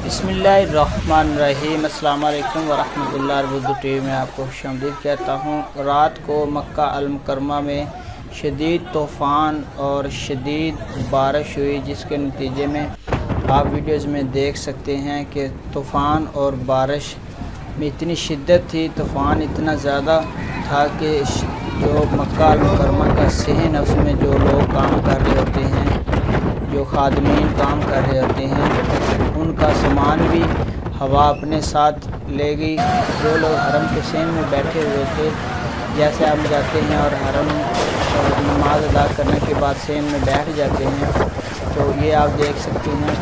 बिस्मिल्लाहिर्रहमानिर्रहीम। अस्सलाम वालेकुम वरहमतुल्लाहि। उर्दू टीवी में आपको खुशामदीद कहता हूँ। रात को मक्का अल मुकरमा में शदीद तूफ़ान और शदीद बारिश हुई, जिसके नतीजे में आप वीडियोज़ में देख सकते हैं कि तूफ़ान और बारिश में इतनी शिद्दत थी, तूफ़ान इतना ज़्यादा था कि जो मक्का अल मुकरमा का सहन है उसमें जो लोग काम कर रहे होते हैं, जो खादमीन काम कर रहे होते हैं, उनका सामान भी हवा अपने साथ ले गई। जो लोग हरम के सहन में बैठे हुए थे, जैसे आप जाते हैं और हरम नमाज अदा करने के बाद सहन में बैठ जाते हैं, तो ये आप देख सकते हैं